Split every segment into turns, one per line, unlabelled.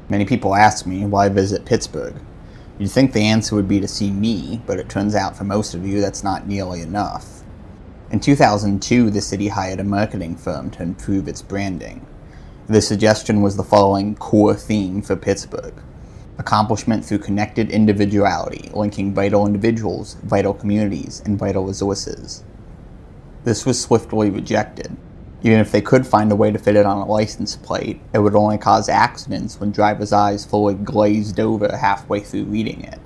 Many people ask me why visit Pittsburgh. You'd think the answer would be to see me, but it turns out for most of you that's not nearly enough. In 2002, the city hired a marketing firm to improve its branding. The suggestion was the following core theme for Pittsburgh: accomplishment through connected individuality, linking vital individuals, vital communities, and vital resources. This was swiftly rejected. Even if they could find a way to fit it on a license plate, it would only cause accidents when drivers' eyes fully glazed over halfway through reading it.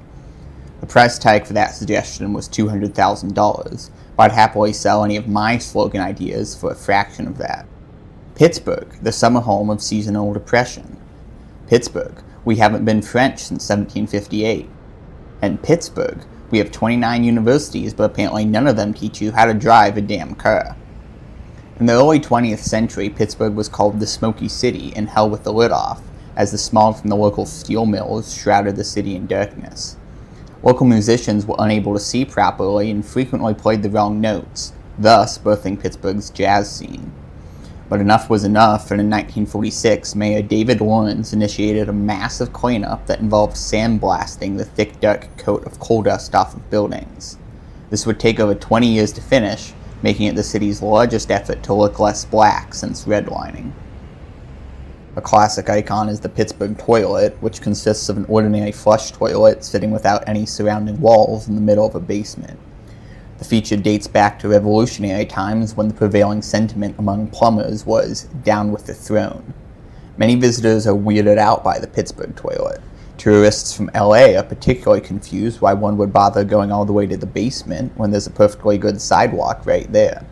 The price tag for that suggestion was $200,000, but I'd happily sell any of my slogan ideas for a fraction of that. Pittsburgh, the summer home of seasonal depression. Pittsburgh, we haven't been French since 1758. And Pittsburgh, we have 29 universities, but apparently none of them teach you how to drive a damn car. In the early 20th century, Pittsburgh was called the Smoky City and hell with the lid off, as the smog from the local steel mills shrouded the city in darkness. Local musicians were unable to see properly and frequently played the wrong notes, thus birthing Pittsburgh's jazz scene. But enough was enough, and in 1946, Mayor David Lawrence initiated a massive cleanup that involved sandblasting the thick, dark coat of coal dust off of buildings. This would take over 20 years to finish, making it the city's largest effort to look less black since redlining. A classic icon is the Pittsburgh toilet, which consists of an ordinary flush toilet sitting without any surrounding walls in the middle of a basement. The feature dates back to revolutionary times when the prevailing sentiment among plumbers was "down with the throne." Many visitors are weirded out by the Pittsburgh toilet. Tourists from LA are particularly confused why one would bother going all the way to the basement when there's a perfectly good sidewalk right there.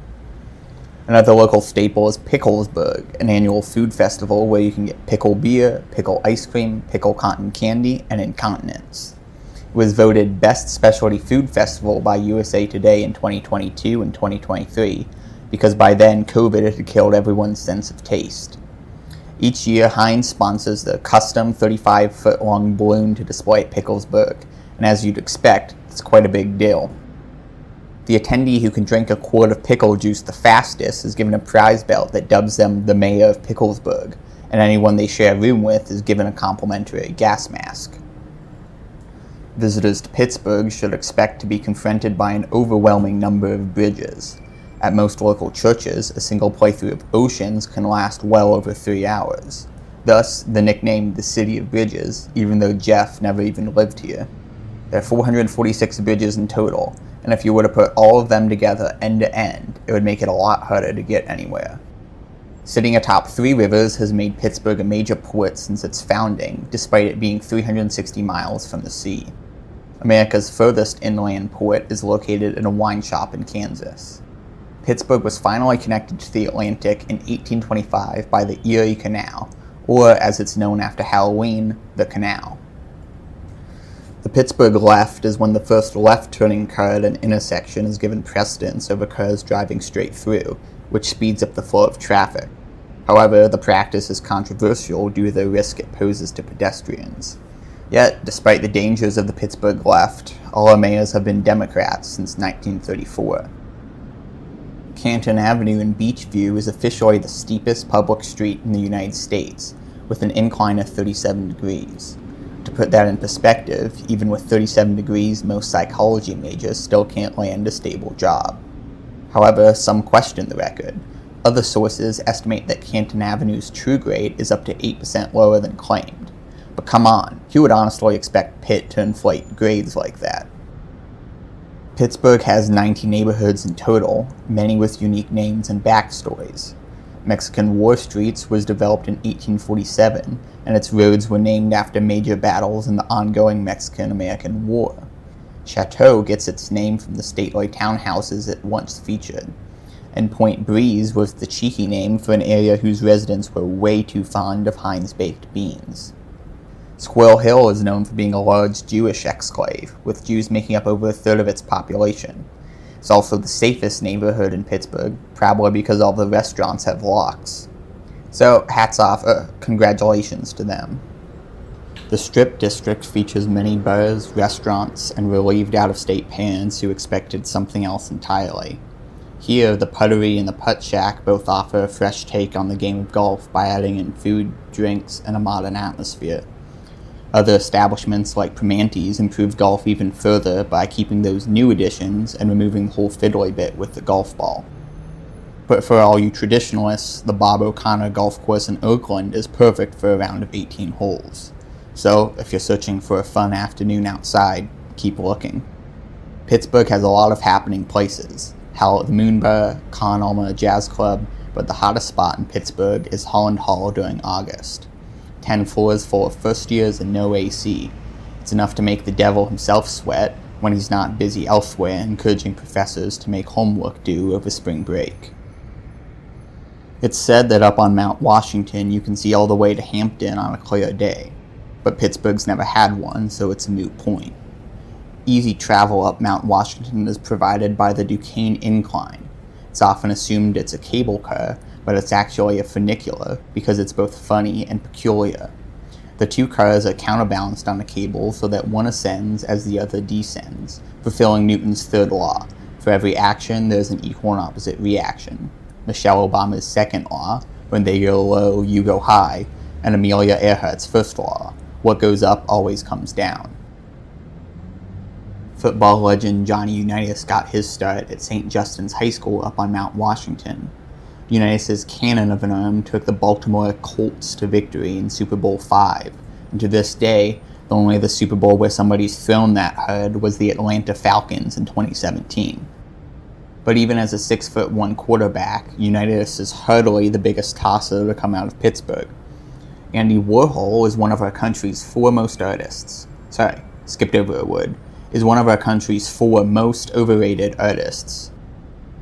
Another local staple is Picklesburg, an annual food festival where you can get pickle beer, pickle ice cream, pickle cotton candy, and incontinence. It was voted Best Specialty Food Festival by USA Today in 2022 and 2023 because by then COVID had killed everyone's sense of taste. Each year, Heinz sponsors the custom 35-foot-long balloon to display at Picklesburg, and as you'd expect, it's quite a big deal. The attendee who can drink a quart of pickle juice the fastest is given a prize belt that dubs them the mayor of Picklesburg, and anyone they share a room with is given a complimentary gas mask. Visitors to Pittsburgh should expect to be confronted by an overwhelming number of bridges. At most local churches, a single playthrough of Oceans can last well over 3 hours. Thus, the nickname the City of Bridges, even though Jeff never even lived here. There are 446 bridges in total, and if you were to put all of them together end to end, it would make it a lot harder to get anywhere. Sitting atop 3 rivers has made Pittsburgh a major port since its founding, despite it being 360 miles from the sea. America's furthest inland port is located in a wine shop in Kansas. Pittsburgh was finally connected to the Atlantic in 1825 by the Erie Canal, or as it's known after Halloween, the Canal. The Pittsburgh left is when the first left-turning car at an intersection is given precedence over cars driving straight through, which speeds up the flow of traffic. However, the practice is controversial due to the risk it poses to pedestrians. Yet, despite the dangers of the Pittsburgh left, all our mayors have been Democrats since 1934. Canton Avenue in Beachview is officially the steepest public street in the United States, with an incline of 37 degrees. To put that in perspective, even with 37 degrees, most psychology majors still can't land a stable job. However, some question the record. Other sources estimate that Canton Avenue's true grade is up to 8% lower than claimed. But come on, who would honestly expect Pitt to inflate grades like that? Pittsburgh has 90 neighborhoods in total, many with unique names and backstories. Mexican War Streets was developed in 1847, and its roads were named after major battles in the ongoing Mexican-American War. Chateau gets its name from the stately townhouses it once featured, and Point Breeze was the cheeky name for an area whose residents were way too fond of Heinz baked beans. Squirrel Hill is known for being a large Jewish exclave, with Jews making up over a third of its population. It's also the safest neighborhood in Pittsburgh, probably because all the restaurants have locks. So, hats off, congratulations to them. The Strip District features many bars, restaurants, and relieved out-of-state parents who expected something else entirely. Here, the Puttery and the Putt Shack both offer a fresh take on the game of golf by adding in food, drinks, and a modern atmosphere. Other establishments like Primanti's improved golf even further by keeping those new additions and removing the whole fiddly bit with the golf ball. But for all you traditionalists, the Bob O'Connor golf course in Oakland is perfect for a round of 18 holes. So, if you're searching for a fun afternoon outside, keep looking. Pittsburgh has a lot of happening places. Hell, the Moonborough, Con Alma Jazz Club, but the hottest spot in Pittsburgh is Holland Hall during August. 10 floors full of first years and no AC. It's enough to make the devil himself sweat when he's not busy elsewhere encouraging professors to make homework due over spring break. It's said that up on Mount Washington you can see all the way to Hampton on a clear day, but Pittsburgh's never had one, so it's a moot point. Easy travel up Mount Washington is provided by the Duquesne Incline. It's often assumed it's a cable car, but it's actually a funicular because it's both funny and peculiar. The two cars are counterbalanced on a cable so that one ascends as the other descends, fulfilling Newton's third law. For every action, there's an equal and opposite reaction. Michelle Obama's second law, when they go low, you go high, and Amelia Earhart's first law, what goes up always comes down. Football legend Johnny Unitas got his start at St. Justin's High School up on Mount Washington. Unitas' cannon of an arm took the Baltimore Colts to victory in Super Bowl V, and to this day, the only other Super Bowl where somebody's thrown that hard was the Atlanta Falcons in 2017. But even as a 6'1" quarterback, Unitas is hardly the biggest tosser to come out of Pittsburgh. Andy Warhol is one of our country's foremost artists. Sorry, skipped over a word. Is one of our country's four most overrated artists.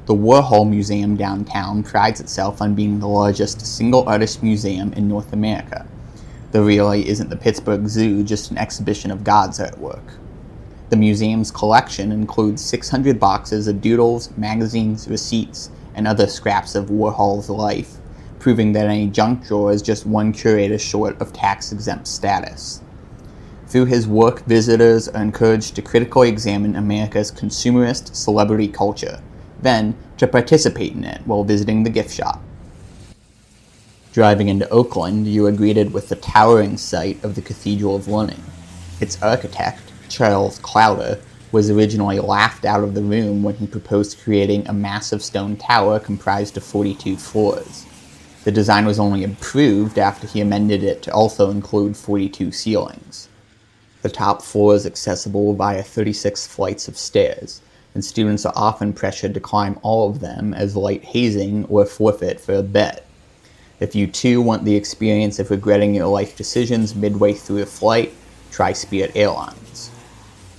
The Warhol Museum downtown prides itself on being the largest single artist museum in North America. There really isn't the Pittsburgh Zoo just an exhibition of God's artwork. The museum's collection includes 600 boxes of doodles, magazines, receipts, and other scraps of Warhol's life, proving that any junk drawer is just one curator short of tax-exempt status. Through his work, visitors are encouraged to critically examine America's consumerist celebrity culture, then to participate in it while visiting the gift shop. Driving into Oakland, you are greeted with the towering sight of the Cathedral of Learning. Its architect, Charles Clowder, was originally laughed out of the room when he proposed creating a massive stone tower comprised of 42 floors. The design was only improved after he amended it to also include 42 ceilings. The top floor is accessible via 36 flights of stairs, and students are often pressured to climb all of them as light hazing or forfeit for a bet. If you too want the experience of regretting your life decisions midway through a flight, try Spirit Airlines.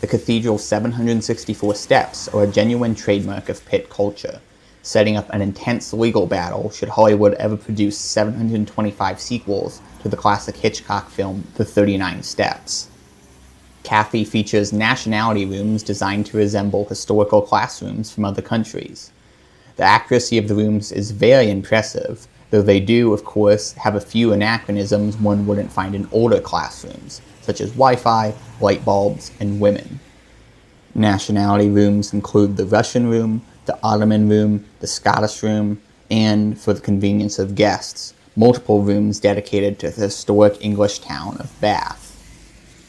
The cathedral's 764 steps are a genuine trademark of Pitt culture, setting up an intense legal battle should Hollywood ever produce 725 sequels to the classic Hitchcock film The 39 Steps. Cathy features nationality rooms designed to resemble historical classrooms from other countries. The accuracy of the rooms is very impressive, though they do, of course, have a few anachronisms one wouldn't find in older classrooms, such as Wi-Fi, light bulbs, and women. Nationality rooms include the Russian room, the Ottoman room, the Scottish room, and, for the convenience of guests, multiple rooms dedicated to the historic English town of Bath.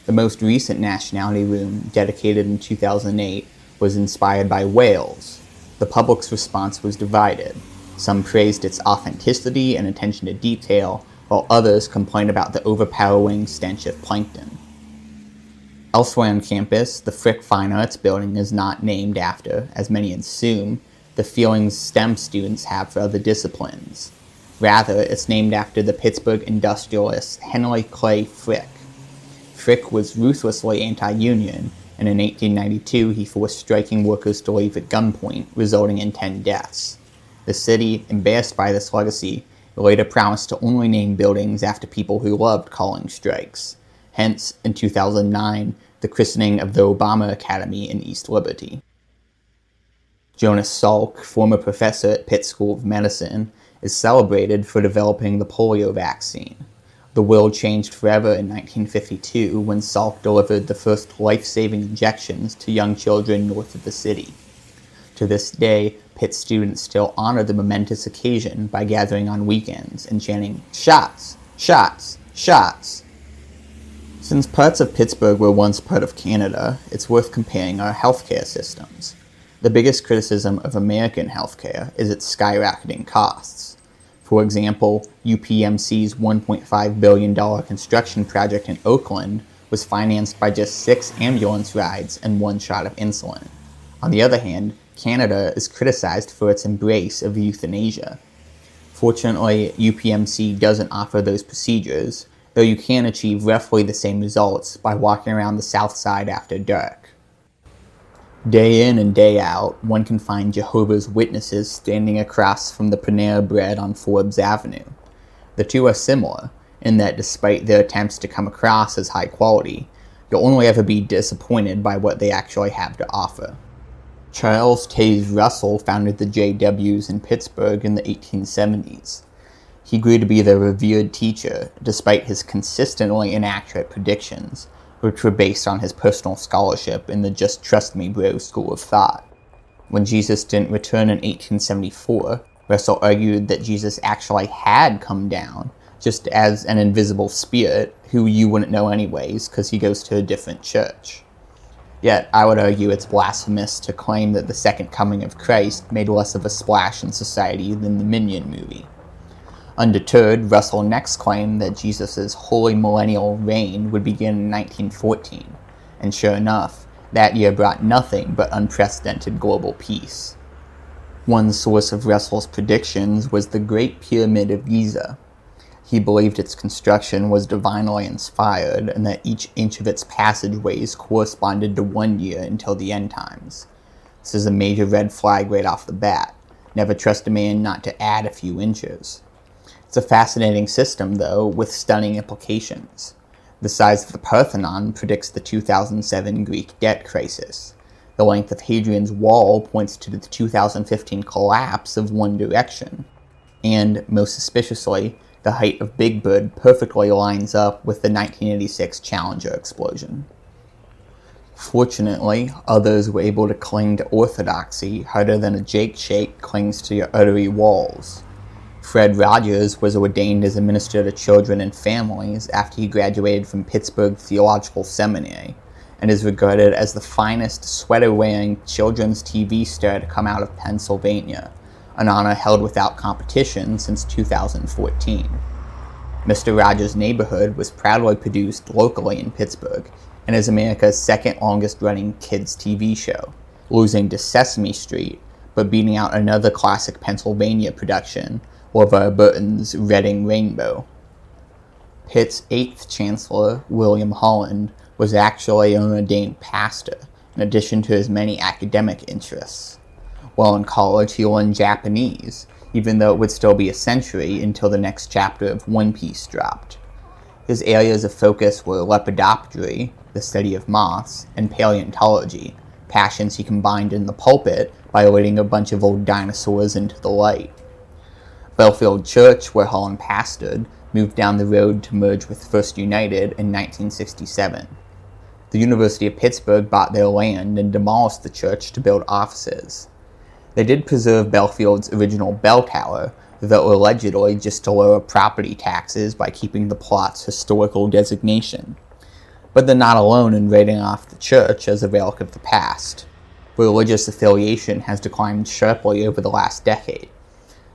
The most recent nationality room, dedicated in 2008, was inspired by Wales. The public's response was divided. Some praised its authenticity and attention to detail, while others complained about the overpowering stench of plankton. Elsewhere on campus, the Frick Fine Arts Building is not named after, as many assume, the feelings STEM students have for other disciplines. Rather, it's named after the Pittsburgh industrialist Henry Clay Frick. Frick was ruthlessly anti-union, and in 1892 he forced striking workers to leave at gunpoint, resulting in 10 deaths. The city, embarrassed by this legacy, later promised to only name buildings after people who loved calling strikes. Hence, in 2009, the christening of the Obama Academy in East Liberty. Jonas Salk, former professor at Pitt School of Medicine, is celebrated for developing the polio vaccine. The world changed forever in 1952 when Salk delivered the first life-saving injections to young children north of the city. To this day, Pitt students still honor the momentous occasion by gathering on weekends and chanting, "Shots! Shots! Shots!" Since parts of Pittsburgh were once part of Canada, it's worth comparing our healthcare systems. The biggest criticism of American healthcare is its skyrocketing costs. For example, UPMC's $1.5 billion construction project in Oakland was financed by just 6 ambulance rides and 1 shot of insulin. On the other hand, Canada is criticized for its embrace of euthanasia. Fortunately, UPMC doesn't offer those procedures, though you can achieve roughly the same results by walking around the south side after dark. Day in and day out, one can find Jehovah's Witnesses standing across from the Panera Bread on Forbes Avenue. The two are similar, in that despite their attempts to come across as high quality, you'll only ever be disappointed by what they actually have to offer. Charles Taze Russell founded the JWs in Pittsburgh in the 1870s. He grew to be the revered teacher, despite his consistently inaccurate predictions, which were based on his personal scholarship in the Just Trust Me Bro school of thought. When Jesus didn't return in 1874, Russell argued that Jesus actually had come down, just as an invisible spirit who you wouldn't know anyways because he goes to a different church. Yet, I would argue it's blasphemous to claim that the second coming of Christ made less of a splash in society than the Minion movie. Undeterred, Russell next claimed that Jesus' holy millennial reign would begin in 1914, and sure enough, that year brought nothing but unprecedented global peace. One source of Russell's predictions was the Great Pyramid of Giza. He believed its construction was divinely inspired and that each inch of its passageways corresponded to 1 year until the end times. This is a major red flag right off the bat. Never trust a man not to add a few inches. It's a fascinating system, though, with stunning implications. The size of the Parthenon predicts the 2007 Greek debt crisis. The length of Hadrian's Wall points to the 2015 collapse of One Direction. And, most suspiciously, the height of Big Bird perfectly lines up with the 1986 Challenger explosion. Fortunately, others were able to cling to orthodoxy harder than a Jake Shake clings to your artery walls. Fred Rogers was ordained as a minister to children and families after he graduated from Pittsburgh Theological Seminary, and is regarded as the finest sweater-wearing children's TV star to come out of Pennsylvania, an honor held without competition since 2014. Mr. Rogers' Neighborhood was proudly produced locally in Pittsburgh, and is America's second longest-running kids' TV show, losing to Sesame Street, but beating out another classic Pennsylvania production, LeVar Burton's Reading Rainbow. Pitt's 8th Chancellor, William Holland, was actually an ordained pastor, in addition to his many academic interests. While in college, he learned Japanese, even though it would still be a century until the next chapter of One Piece dropped. His areas of focus were lepidoptery, the study of moths, and paleontology, passions he combined in the pulpit by leading a bunch of old dinosaurs into the light. Belfield Church, where Holland pastored, moved down the road to merge with First United in 1967. The University of Pittsburgh bought their land and demolished the church to build offices. They did preserve Belfield's original bell tower, though allegedly just to lower property taxes by keeping the plot's historical designation. But they're not alone in writing off the church as a relic of the past. Religious affiliation has declined sharply over the last decade.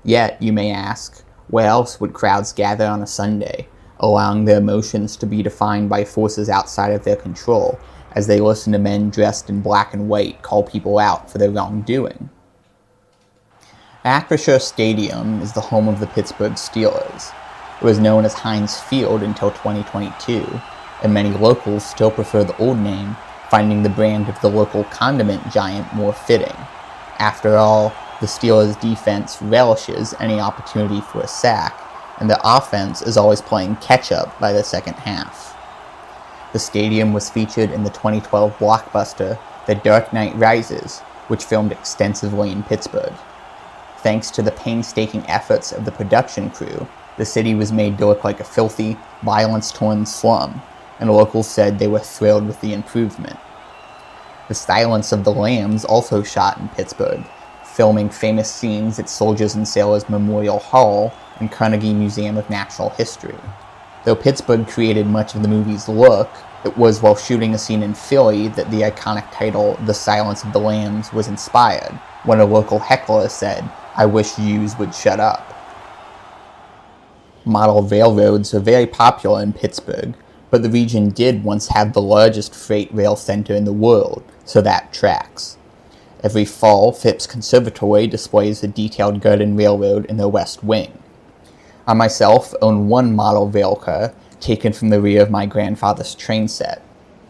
Yet, you may ask, where else would crowds gather on a Sunday, allowing their emotions to be defined by forces outside of their control, as they listen to men dressed in black and white call people out for their wrongdoing? Acrisure Stadium is the home of the Pittsburgh Steelers. It was known as Heinz Field until 2022, and many locals still prefer the old name, finding the brand of the local condiment giant more fitting. After all, the Steelers' defense relishes any opportunity for a sack, and their offense is always playing catch-up by the second half. The stadium was featured in the 2012 blockbuster The Dark Knight Rises, which filmed extensively in Pittsburgh. Thanks to the painstaking efforts of the production crew, the city was made to look like a filthy, violence-torn slum, and locals said they were thrilled with the improvement. The Silence of the Lambs also shot in Pittsburgh, filming famous scenes at Soldiers and Sailors Memorial Hall and Carnegie Museum of Natural History. Though Pittsburgh created much of the movie's look, it was while shooting a scene in Philly that the iconic title, The Silence of the Lambs, was inspired, when a local heckler said, "I wish yous would shut up." Model railroads are very popular in Pittsburgh, but the region did once have the largest freight rail center in the world, so that tracks. Every fall, Phipps Conservatory displays a detailed garden railroad in their west wing. I myself own one model railcar, taken from the rear of my grandfather's train set.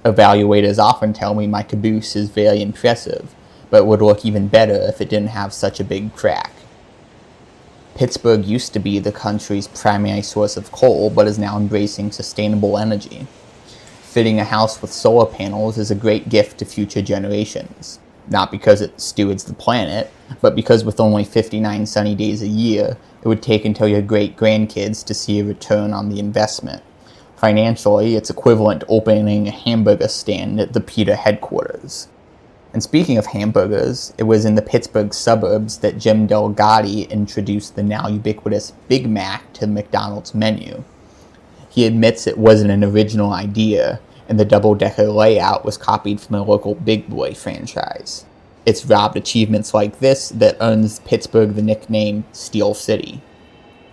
Evaluators often tell me my caboose is very impressive, but would look even better if it didn't have such a big crack. Pittsburgh used to be the country's primary source of coal, but is now embracing sustainable energy. Fitting a house with solar panels is a great gift to future generations. Not because it stewards the planet, but because with only 59 sunny days a year, it would take until your great-grandkids to see a return on the investment. Financially, it's equivalent to opening a hamburger stand at the PETA headquarters. And speaking of hamburgers, it was in the Pittsburgh suburbs that Jim Delgatti introduced the now ubiquitous Big Mac to the McDonald's menu. He admits it wasn't an original idea, and the double-decker layout was copied from a local Big Boy franchise. It's robbed achievements like this that earns Pittsburgh the nickname Steel City.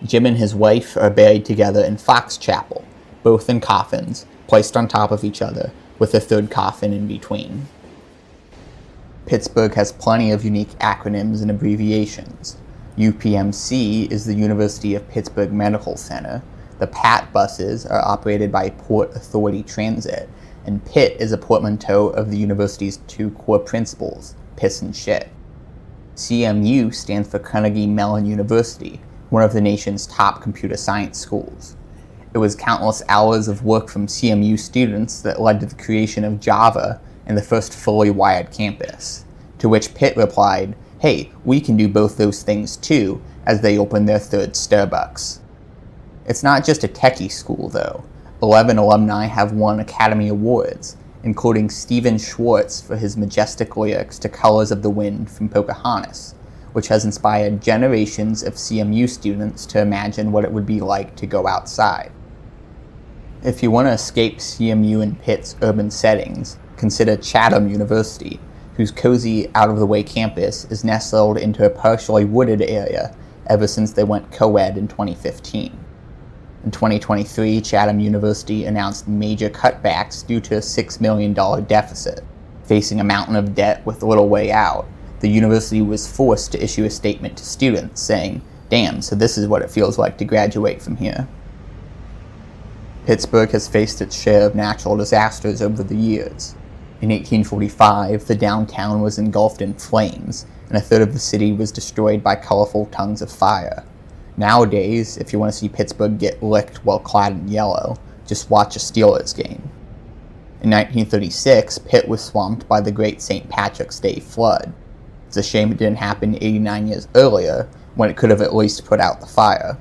Jim and his wife are buried together in Fox Chapel, both in coffins, placed on top of each other, with a third coffin in between. Pittsburgh has plenty of unique acronyms and abbreviations. UPMC is the University of Pittsburgh Medical Center, the PAT buses are operated by Port Authority Transit, and PIT is a portmanteau of the university's two core principles, piss and shit. CMU stands for Carnegie Mellon University, one of the nation's top computer science schools. It was countless hours of work from CMU students that led to the creation of Java and the first fully wired campus, to which Pitt replied, "Hey, we can do both those things too," as they opened their third Starbucks. It's not just a techie school, though. 11 alumni have won Academy Awards, including Stephen Schwartz for his majestic lyrics to Colors of the Wind from Pocahontas, which has inspired generations of CMU students to imagine what it would be like to go outside. If you want to escape CMU and Pitt's urban settings, consider Chatham University, whose cozy, out-of-the-way campus is nestled into a partially wooded area ever since they went co-ed in 2015. In 2023, Chatham University announced major cutbacks due to a $6 million deficit. Facing a mountain of debt with little way out, the university was forced to issue a statement to students saying, "Damn, so this is what it feels like to graduate from here." Pittsburgh has faced its share of natural disasters over the years. In 1845, the downtown was engulfed in flames, and a third of the city was destroyed by colorful tongues of fire. Nowadays, if you want to see Pittsburgh get licked while clad in yellow, just watch a Steelers game. In 1936, Pitt was swamped by the Great St. Patrick's Day flood. It's a shame it didn't happen 89 years earlier, when it could have at least put out the fire.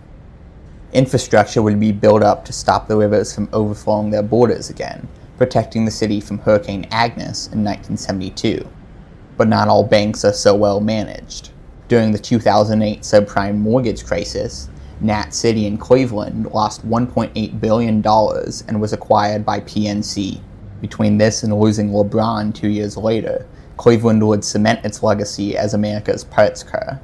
Infrastructure would be built up to stop the rivers from overflowing their borders again, protecting the city from Hurricane Agnes in 1972. But not all banks are so well managed. During the 2008 subprime mortgage crisis, Nat City in Cleveland lost $1.8 billion and was acquired by PNC. Between this and losing LeBron 2 years later, Cleveland would cement its legacy as America's parts car.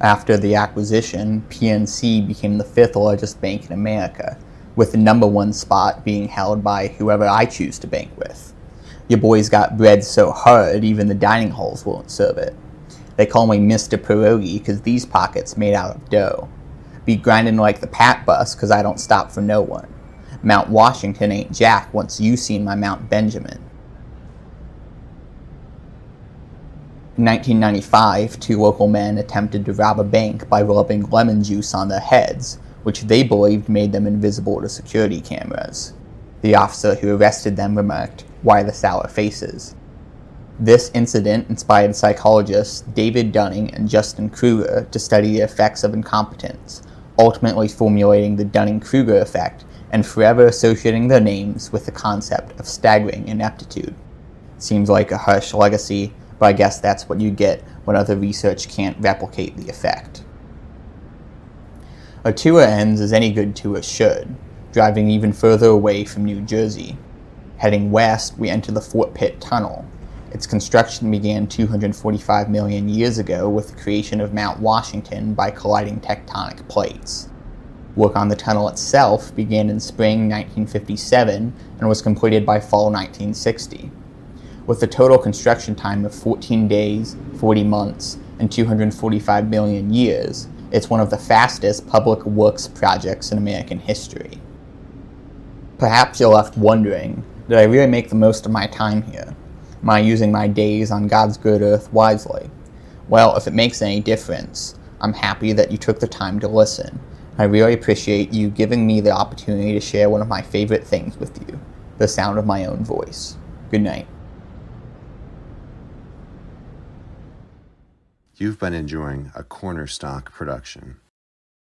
After the acquisition, PNC became the fifth largest bank in America, with the number one spot being held by whoever I choose to bank with. Your boy's got bread so hard even the dining halls won't serve it. They call me Mr. Pierogi because these pockets made out of dough. Be grinding like the Pat bus because I don't stop for no one. Mount Washington ain't jack once you seen my Mount Benjamin. In 1995, two local men attempted to rob a bank by rubbing lemon juice on their heads, which they believed made them invisible to security cameras. The officer who arrested them remarked, "Why the sour faces?" This incident inspired psychologists David Dunning and Justin Kruger to study the effects of incompetence, ultimately formulating the Dunning-Kruger effect and forever associating their names with the concept of staggering ineptitude. Seems like a harsh legacy, but I guess that's what you get when other research can't replicate the effect. Our tour ends as any good tour should, driving even further away from New Jersey. Heading west, we enter the Fort Pitt Tunnel. Its construction began 245 million years ago with the creation of Mount Washington by colliding tectonic plates. Work on the tunnel itself began in spring 1957 and was completed by fall 1960. With a total construction time of 14 days, 40 months, and 245 million years, it's one of the fastest public works projects in American history. Perhaps you're left wondering, did I really make the most of my time here? Am I using my days on God's good earth wisely? Well, if it makes any difference, I'm happy that you took the time to listen. I really appreciate you giving me the opportunity to share one of my favorite things with you, the sound of my own voice. Good night.
You've been enjoying a Cornerstock production.